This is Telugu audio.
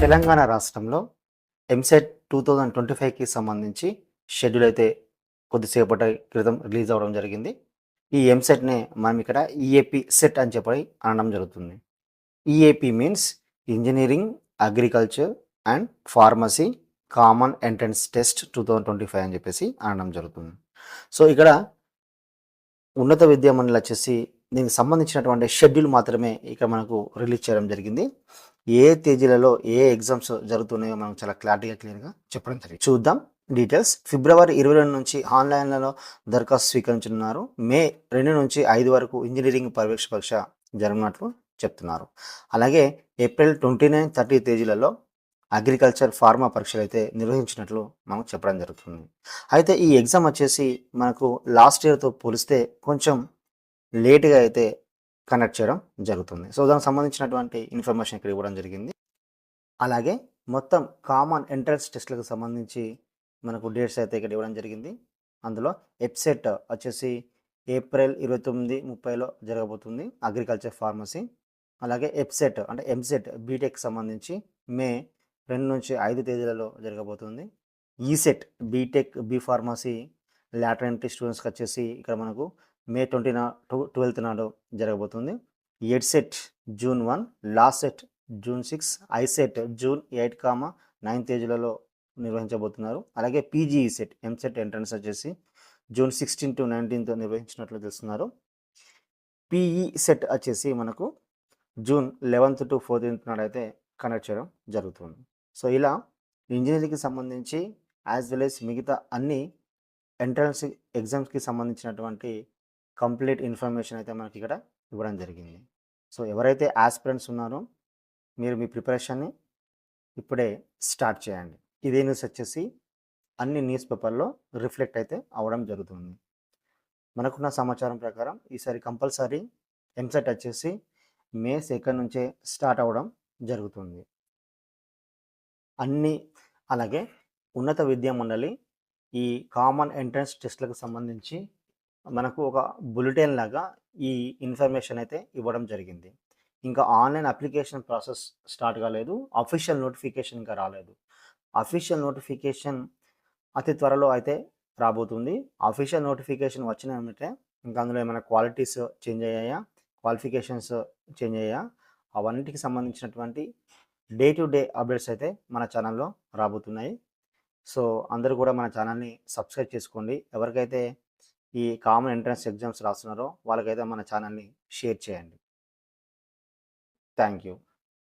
తెలంగాణ రాష్ట్రంలో ఎంసెట్ 2025కి సంబంధించి షెడ్యూల్ అయితే కొద్దిసేపటి క్రితం రిలీజ్ అవ్వడం జరిగింది. ఈ ఎంసెట్‌నే మనం ఇక్కడ ఈఏపీ సెట్ అని చెప్పి అనడం జరుగుతుంది. EAP means engineering, agriculture and pharmacy common entrance test 2025 అని చెప్పేసి అనడం జరుగుతుంది. సో, ఇక్కడ ఉన్నత విద్యా మండలి వచ్చేసి దీనికి సంబంధించినటువంటి షెడ్యూల్ మాత్రమే ఇక్కడ మనకు రిలీజ్ చేయడం జరిగింది. ఏ తేదీలలో ఏ ఎగ్జామ్స్ జరుగుతున్నాయో మనం చాలా క్లియర్గా చెప్పడం జరిగింది. చూద్దాం డీటెయిల్స్. ఫిబ్రవరి 22 నుంచి ఆన్లైన్లలో దరఖాస్తు స్వీకరించనున్నారు. మే 2 నుంచి 5 వరకు ఇంజనీరింగ్ ప్రవేశ పరీక్ష జరగనున్నట్లు చెప్తున్నారు. అలాగే ఏప్రిల్ 29, 30 తేదీలలో అగ్రికల్చర్, ఫార్మా పరీక్షలు అయితే నిర్వహించినట్లు మనం చెప్పడం జరుగుతుంది. అయితే ఈ ఎగ్జామ్ వచ్చేసి మనకు లాస్ట్ ఇయర్తో పోలిస్తే కొంచెం లేట్గా అయితే కండక్ట్ చేయడం జరుగుతుంది. సో, దానికి సంబంధించినటువంటి ఇన్ఫర్మేషన్ ఇక్కడ ఇవ్వడం జరిగింది. అలాగే మొత్తం కామన్ ఎంట్రన్స్ టెస్ట్లకు సంబంధించి మనకు డేట్స్ అయితే ఇక్కడ ఇవ్వడం జరిగింది. అందులో ఎప్సెట్ వచ్చేసి ఏప్రిల్ 29, 30లో జరగబోతుంది అగ్రికల్చర్, ఫార్మసీ. అలాగే ఎప్సెట్ అంటే ఎంసెట్ బీటెక్ సంబంధించి మే 2 నుంచి 5 తేదీలలో జరగబోతుంది. ECET BTech, B pharmacy lateral entry స్టూడెంట్స్కి వచ్చేసి ఇక్కడ మనకు మే 12 నాడు జరగబోతుంది. EdCET June 1, LAWCET June 6, ICET June 8, 9 తేదీలలో నిర్వహించబోతున్నారు. అలాగే పీజీఈ సెట్ ఎంసెట్ ఎంట్రన్స్ వచ్చేసి జూన్ 16 to 19 నిర్వహించినట్లు తెలుస్తున్నారు. పీఈ సెట్ వచ్చేసి మనకు జూన్ 11 to 14 నాడు అయితే కండక్ట్ చేయడం జరుగుతుంది. సో, ఇలా ఇంజనీరింగ్కి సంబంధించి యాజ్ వెల్ as మిగతా అన్ని ఎంట్రన్స్ ఎగ్జామ్స్కి సంబంధించినటువంటి కంప్లీట్ ఇన్ఫర్మేషన్ అయితే మనకి ఇక్కడ ఇవ్వడం జరిగింది. సో, ఎవరైతే ఆస్పిరెంట్స్ ఉన్నారో మీరు మీ ప్రిపరేషన్ని ఇప్పుడే స్టార్ట్ చేయండి. ఇదే న్యూస్ వచ్చేసి అన్ని న్యూస్ పేపర్లో రిఫ్లెక్ట్ అయితే అవ్వడం జరుగుతుంది. మనకున్న సమాచారం ప్రకారం ఈసారి కంపల్సరీ ఎంసెట్ వచ్చేసి మే 2 నుంచే స్టార్ట్ అవ్వడం జరుగుతుంది. అలాగే ఉన్నత విద్యా మండలి ఈ కామన్ ఎంట్రన్స్ టెస్ట్లకు సంబంధించి మనకు ఒక బులెటిన్ లాగా ఈ ఇన్ఫర్మేషన్ అయితే ఇవ్వడం జరిగింది. ఇంకా ఆన్లైన్ అప్లికేషన్ ప్రాసెస్ స్టార్ట్ కాలేదు. అఫీషియల్ నోటిఫికేషన్ ఇంకా రాలేదు. అఫీషియల్ నోటిఫికేషన్ అతి త్వరలో అయితే రాబోతుంది. అఫీషియల్ నోటిఫికేషన్ వచ్చిన వెంటనే ఇంకా అందులో ఏమైనా క్వాలిటీస్ చేంజ్ అయ్యాయా, క్వాలిఫికేషన్స్ చేంజ్ అయ్యాయా, అవన్నిటికి సంబంధించినటువంటి డే టు డే అప్డేట్స్ అయితే మన ఛానల్లో రాబోతున్నాయి. సో, అందరూ కూడా మన ఛానల్ని సబ్స్క్రైబ్ చేసుకోండి. ఎవరికైతే ఈ కామన్ ఎంట్రన్స్ ఎగ్జామ్స్ రాస్తున్నారో వాళ్ళకైతే మన ఛానల్ని షేర్ చేయండి. Thank you.